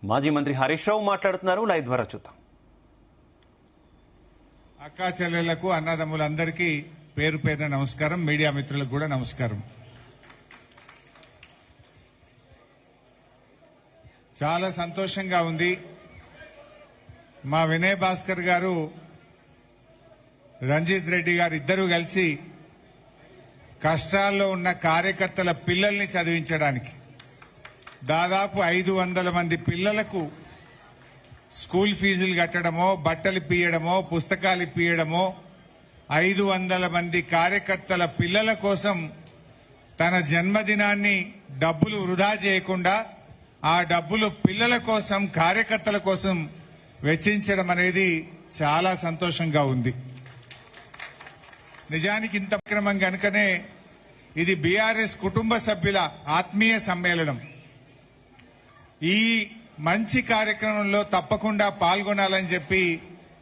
మాజీ మంత్రి హరీష్ రావు మాట్లాడుతున్నారు. లైవ్ ద్వారా చూద్దాం. అక్కా చెల్లెళ్లకు అన్నదమ్ములందరికీ పేరు పేరున నమస్కారం. మీడియా మిత్రులకు కూడా నమస్కారం. చాలా సంతోషంగా ఉంది. మా వినయ్ భాస్కర్ గారు, రంజిత్ రెడ్డి గారు ఇద్దరూ కలిసి కష్టాల్లో ఉన్న కార్యకర్తల పిల్లల్ని చదివించడానికి దాదాపు 500 మంది పిల్లలకు స్కూల్ ఫీజులు కట్టడమో, బట్టలు ఇప్పియడమో, పుస్తకాలు ఇప్పియడమో, 500 మంది కార్యకర్తల పిల్లల కోసం తన జన్మదినాన్ని డబ్బులు వృధా చేయకుండా ఆ డబ్బులు పిల్లల కోసం, కార్యకర్తల కోసం వెచ్చించడం అనేది చాలా సంతోషంగా ఉంది. నిజానికి ఇంత క్రమం కనుకనే ఇది బీఆర్ఎస్ కుటుంబ సభ్యుల ఆత్మీయ సమ్మేళనం. ఈ మంచి కార్యక్రమంలో తప్పకుండా పాల్గొనాలని చెప్పి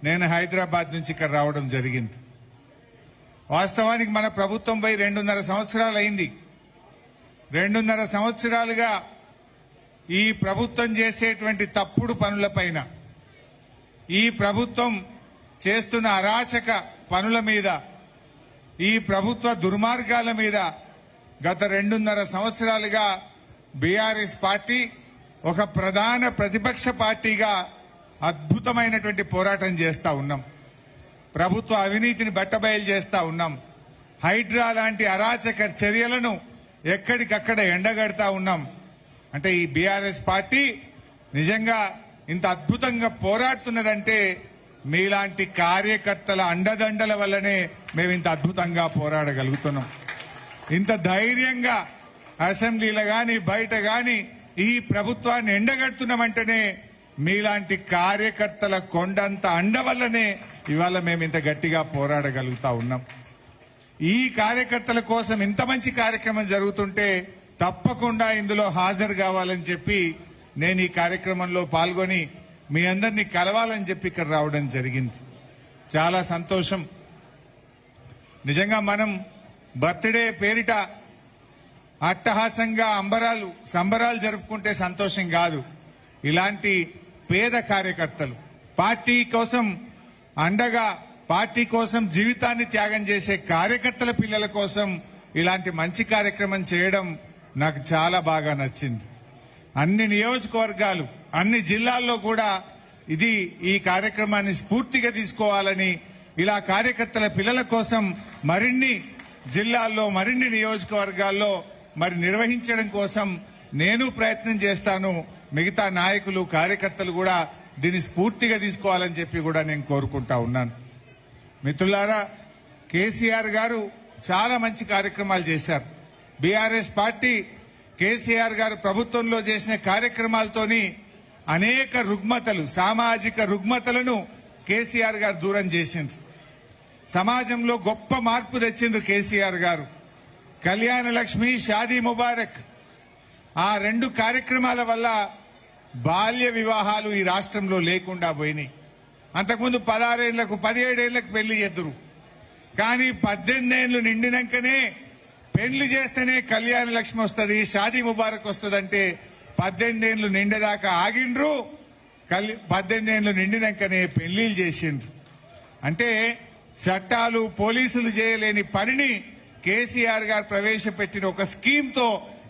నేను హైదరాబాద్ నుంచి ఇక్కడ రావడం జరిగింది. వాస్తవానికి మన ప్రభుత్వం పోయి 2.5 సంవత్సరాలు అయింది. 2.5 సంవత్సరాలుగా ఈ ప్రభుత్వం చేసేటువంటి తప్పుడు పనులపైన, ఈ ప్రభుత్వం చేస్తున్న అరాచక పనుల మీద, ఈ ప్రభుత్వ దుర్మార్గాల మీద గత 2.5 సంవత్సరాలుగా బీఆర్ఎస్ పార్టీ ఒక ప్రధాన ప్రతిపక్ష పార్టీగా అద్భుతమైనటువంటి పోరాటం చేస్తా ఉన్నాం. ప్రభుత్వ అవినీతిని బట్టబయలు చేస్తా ఉన్నాం. హైడ్రా లాంటి అరాచక చర్యలను ఎక్కడికక్కడ ఎండగడతా ఉన్నాం. అంటే ఈ బీఆర్ఎస్ పార్టీ నిజంగా ఇంత అద్భుతంగా పోరాడుతున్నదంటే మీలాంటి కార్యకర్తల అండదండల వల్లనే మేము ఇంత అద్భుతంగా పోరాడగలుగుతున్నాం. ఇంత ధైర్యంగా అసెంబ్లీలో గాని బయట గాని ఈ ప్రభుత్వాన్ని ఎండగడుతున్నామంటేనే మీలాంటి కార్యకర్తల కొండంత అండ వల్లనే ఇవాళ మేము ఇంత గట్టిగా పోరాడగలుగుతా ఉన్నాం. ఈ కార్యకర్తల కోసం ఇంత మంచి కార్యక్రమం జరుగుతుంటే తప్పకుండా ఇందులో హాజరు కావాలని చెప్పి నేను ఈ కార్యక్రమంలో పాల్గొని మీ అందరినీ కలవాలని చెప్పి ఇక్కడ రావడం జరిగింది. చాలా సంతోషం. నిజంగా మనం బర్త్డే పేరిట అట్టహాసంగా సంబరాలు జరుపుకుంటే సంతోషం కాదు. ఇలాంటి పేద కార్యకర్తలు, పార్టీ కోసం అండగా, పార్టీ కోసం జీవితాన్ని త్యాగం చేసే కార్యకర్తల పిల్లల కోసం ఇలాంటి మంచి కార్యక్రమం చేయడం నాకు చాలా బాగా నచ్చింది. అన్ని నియోజకవర్గాలు, అన్ని జిల్లాల్లో కూడా ఈ కార్యక్రమాన్ని స్ఫూర్తిగా తీసుకోవాలని, ఇలా కార్యకర్తల పిల్లల కోసం మరిన్ని జిల్లాల్లో, మరిన్ని నియోజకవర్గాల్లో మరి నిర్వహించడం కోసం నేను ప్రయత్నం చేస్తాను. మిగతా నాయకులు, కార్యకర్తలు కూడా దీన్ని స్ఫూర్తిగా తీసుకోవాలని చెప్పి కూడా నేను కోరుకుంటా ఉన్నాను. మిత్రులారా, కేసీఆర్ గారు చాలా మంచి కార్యక్రమాలు చేశారు. బీఆర్ఎస్ పార్టీ కేసీఆర్ గారు ప్రభుత్వంలో చేసిన కార్యక్రమాలతోని అనేక రుగ్మతలు, సామాజిక రుగ్మతలను కేసీఆర్ గారు దూరం చేసింది. సమాజంలో గొప్ప మార్పు తెచ్చింది కేసీఆర్ గారు. కళ్యాణ లక్ష్మి, షాదీ ముబారక్, ఆ 2 కార్యక్రమాల వల్ల బాల్య వివాహాలు ఈ రాష్ట్రంలో లేకుండా పోయినాయి. అంతకుముందు 16 ఏళ్లకు 17 ఏళ్లకు పెళ్లి చేద్దురు. కానీ 18 ఏళ్లు నిండినాకనే పెళ్లి చేస్తేనే కళ్యాణ లక్ష్మి వస్తుంది, షాదీ ముబారక్ వస్తుందంటే 18 ఏళ్లు నిండేదాకా ఆగిండ్రు. 18 ఏళ్లు నిండినాకనే పెళ్లిళ్ళు చేసిండ్రు. అంటే చట్టాలు, పోలీసులు చేయలేని పనిని కేసీఆర్ గారు ప్రవేశపెట్టిన ఒక స్కీమ్ తో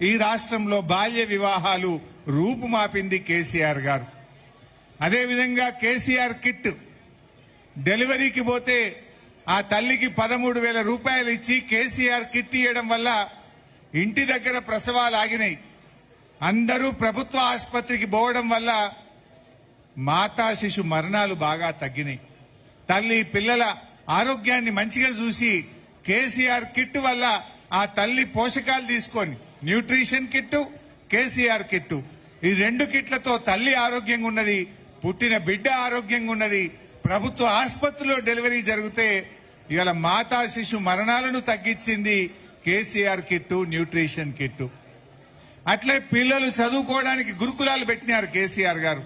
ఈ రాష్ట్రంలో బాల్య వివాహాలు రూపుమాపింది కేసీఆర్ గారు. అదేవిధంగా కేసీఆర్ కిట్, డెలివరీకి పోతే ఆ తల్లికి 13,000 రూపాయలు ఇచ్చి కేసీఆర్ కిట్ ఇవ్వడం వల్ల ఇంటి దగ్గర ప్రసవాలు ఆగినాయి. అందరూ ప్రభుత్వ ఆసుపత్రికి పోవడం వల్ల మాతా శిశు మరణాలు బాగా తగ్గినాయి. తల్లి పిల్లల ఆరోగ్యాన్ని మంచిగా చూసి కేసీఆర్ కిట్ వల్ల ఆ తల్లి పోషకాలు తీసుకొని, న్యూట్రిషన్ కిట్టు, కేసీఆర్ కిట్టు, ఈ 2 కిట్లతో తల్లి ఆరోగ్యంగా ఉన్నది, పుట్టిన బిడ్డ ఆరోగ్యంగా ఉన్నది. ప్రభుత్వ ఆసుపత్రిలో డెలివరీ జరిగితే ఇవాళ మాతా శిశు మరణాలను తగ్గించింది కేసీఆర్ కిట్టు, న్యూట్రిషన్ కిట్టు. అట్లే పిల్లలు చదువుకోవడానికి గురుకులాలు పెట్టినారు కేసీఆర్ గారు.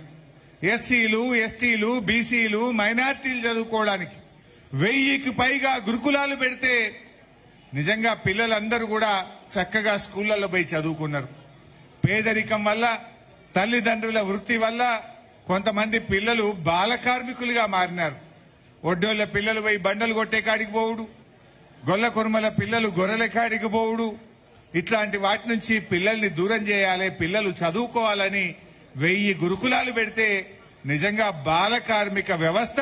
ఎస్సీలు, ఎస్టీలు, బీసీలు, మైనార్టీలు చదువుకోవడానికి 1000కి పైగా గురుకులాలు పెడితే నిజంగా పిల్లలందరూ కూడా చక్కగా స్కూళ్లలో పోయి చదువుకున్నారు. పేదరికం వల్ల తల్లిదండ్రుల వృత్తి వల్ల కొంతమంది పిల్లలు బాల కార్మికులుగా మారినారు. ఒడ్డోళ్ల పిల్లలు పోయి బండలు కొట్టే కాడికి పోవుడు, గొల్ల కుర్మల పిల్లలు గొర్రెల కాడికి పోవుడు, ఇట్లాంటి వాటి నుంచి పిల్లల్ని దూరం చేయాలి, పిల్లలు చదువుకోవాలని 1000 గురుకులాలు పెడితే నిజంగా బాల కార్మిక వ్యవస్థ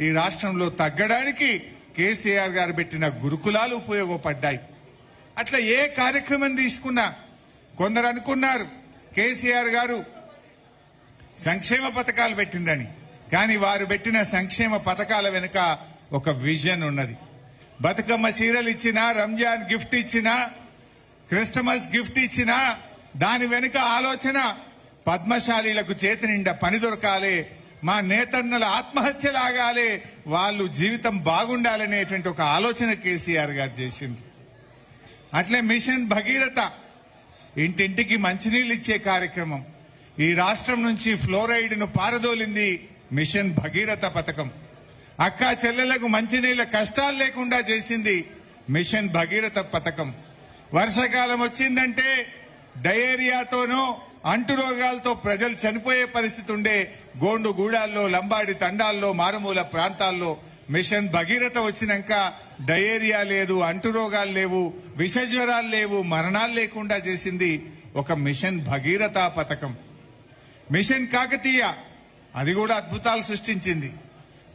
ఈ రాష్ట్రంలో తగ్గడానికి కేసీఆర్ గారు పెట్టిన గురుకులాలు ఉపయోగపడ్డాయి. అట్లా ఏ కార్యక్రమం తీసుకున్నా కొందరు అనుకున్నారు కేసీఆర్ గారు సంక్షేమ పథకాలు పెట్టిందని. కానీ వారు పెట్టిన సంక్షేమ పథకాల వెనుక ఒక విజన్ ఉన్నది. బతుకమ్మ చీరలు ఇచ్చినా, రంజాన్ గిఫ్ట్ ఇచ్చినా, క్రిస్టమస్ గిఫ్ట్ ఇచ్చినా దాని వెనుక ఆలోచన పద్మశాలీలకు చేతి నిండా పని దొరకాలి, మా నేతన్నల ఆత్మహత్యలు ఆగాలి, వాళ్ళు జీవితం బాగుండాలనేటువంటి ఒక ఆలోచన కేసీఆర్ గారు చేసింది. అట్లే మిషన్ భగీరథ, ఇంటింటికి మంచినీళ్ళు ఇచ్చే కార్యక్రమం. ఈ రాష్ట్రం నుంచి ఫ్లోరైడ్ ను పారదోలింది మిషన్ భగీరథ పథకం. అక్కా చెల్లెలకు మంచినీళ్ళ కష్టాలు లేకుండా చేసింది మిషన్ భగీరథ పథకం. వర్షాకాలం వచ్చిందంటే డయేరియాతోనో అంటురోగాలతో ప్రజలు చనిపోయే పరిస్థితి ఉండే గోండు గూడాల్లో, లంబాడి తండాల్లో, మారుమూల ప్రాంతాల్లో మిషన్ భగీరథ వచ్చినాక డయేరియా లేదు, అంటురోగాలు లేవు, విషజ్వరాలు లేవు, మరణాలు లేకుండా చేసింది ఒక మిషన్ భగీరథ పథకం. మిషన్ కాకతీయ, అది కూడా అద్భుతాలు సృష్టించింది.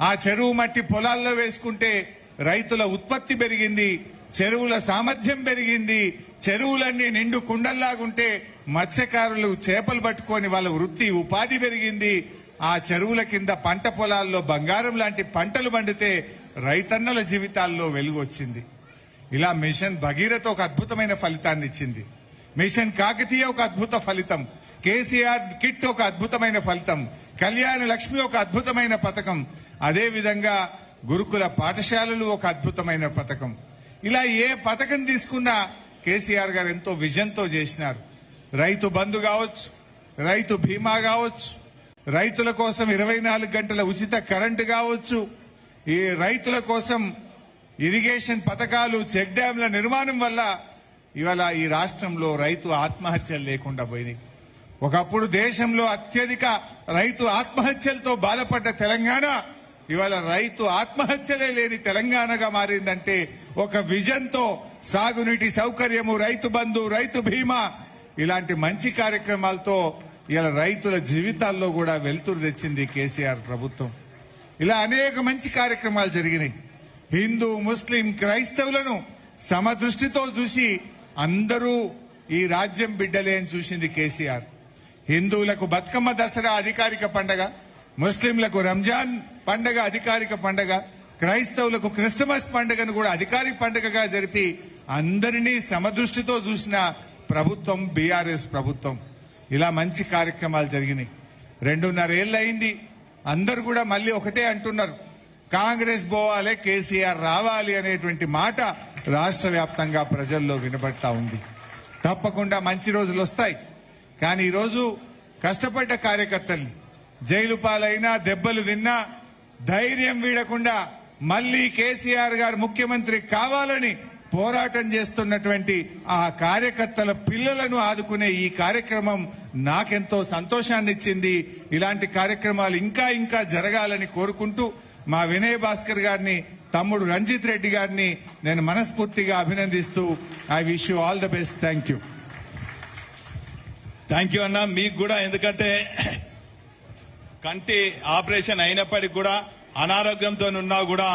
ఆ చెరువు మట్టి పొలాల్లో వేసుకుంటే రైతుల ఉత్పత్తి పెరిగింది, చెరువుల సామర్థ్యం పెరిగింది, చెరువులన్నీ నిండు కుండల్లాగుంటే మత్స్యకారులు చేపలు పట్టుకొని వాళ్ళ వృత్తి ఉపాధి పెరిగింది. ఆ చెరువుల కింద పంట పొలాల్లో బంగారం లాంటి పంటలు పండితే రైతన్నల జీవితాల్లో వెలుగు వచ్చింది. ఇలా మిషన్ భగీరథ ఒక అద్భుతమైన ఫలితాన్ని ఇచ్చింది. మిషన్ కాకతీయ ఒక అద్భుత ఫలితం, కేసీఆర్ కిట్ ఒక అద్భుతమైన ఫలితం, కళ్యాణ లక్ష్మి ఒక అద్భుతమైన పథకం, అదే విధంగా గురుకుల పాఠశాలలు ఒక అద్భుతమైన పథకం. ఇలా ఏ పథకం తీసుకున్నా కేసీఆర్ గారు ఎంతో విజన్తో చేసినారు. రైతు బంధు కావచ్చు, రైతు బీమా కావచ్చు, రైతుల కోసం 24 గంటల ఉచిత కరెంటు కావచ్చు, ఈ రైతుల కోసం ఇరిగేషన్ పథకాలు, చెక్ డ్యాంల నిర్మాణం వల్ల ఇవాళ ఈ రాష్ట్రంలో రైతు ఆత్మహత్యలు లేకుండా పోయినాయి. ఒకప్పుడు దేశంలో అత్యధిక రైతు ఆత్మహత్యలతో బాధపడ్డ తెలంగాణ ఇవాళ రైతు ఆత్మహత్యలే లేని తెలంగాణగా మారిందంటే ఒక విజన్ తో సాగునీటి సౌకర్యము, రైతు బంధు, రైతు బీమా ఇలాంటి మంచి కార్యక్రమాలతో ఇలా రైతుల జీవితాల్లో కూడా వెలుతురు తెచ్చింది కేసీఆర్ ప్రభుత్వం. ఇలా అనేక మంచి కార్యక్రమాలు జరిగినాయి. హిందూ, ముస్లిం, క్రైస్తవులను సమదృష్టితో చూసి అందరూ ఈ రాజ్యం బిడ్డలే అని చూసింది కేసీఆర్. హిందువులకు బతుకమ్మ దసరా అధికారిక పండగ, ముస్లింలకు రంజాన్ పండగ అధికారిక పండగ, క్రైస్తవులకు క్రిస్టమస్ పండుగను కూడా అధికారిక పండుగగా జరిపి అందరినీ సమదృష్టితో చూసిన ప్రభుత్వం బీఆర్ఎస్ ప్రభుత్వం. ఇలా మంచి కార్యక్రమాలు జరిగినాయి. 2.5 ఏళ్ళు అయింది. అందరు కూడా మళ్ళీ ఒకటే అంటున్నారు, కాంగ్రెస్ పోవాలి, కేసీఆర్ రావాలి అనేటువంటి మాట రాష్ట్ర వ్యాప్తంగా ప్రజల్లో వినబడతా ఉంది. తప్పకుండా మంచి రోజులు వస్తాయి. కానీ ఈరోజు కష్టపడ్డ కార్యకర్తల్ని జైలు పాలైనా, దెబ్బలు తిన్నా ధైర్యం వీడకుండా మళ్లీ కేసీఆర్ గారు ముఖ్యమంత్రి కావాలని పోరాటం చేస్తున్నటువంటి ఆ కార్యకర్తల పిల్లలను ఆదుకునే ఈ కార్యక్రమం నాకెంతో సంతోషాన్ని ఇచ్చింది. ఇలాంటి కార్యక్రమాలు ఇంకా ఇంకా జరగాలని కోరుకుంటూ మా వినయ్ భాస్కర్ గారిని, తమ్ముడు రంజిత్ రెడ్డి గారిని నేను మనస్ఫూర్తిగా అభినందిస్తూ I wish you all the best. Thank you. Thank you అన్న. మీకు కూడా, ఎందుకంటే కంటి ఆపరేషన్ అయినప్పటికీ కూడా అనారోగ్యంతో ఉన్నా కూడా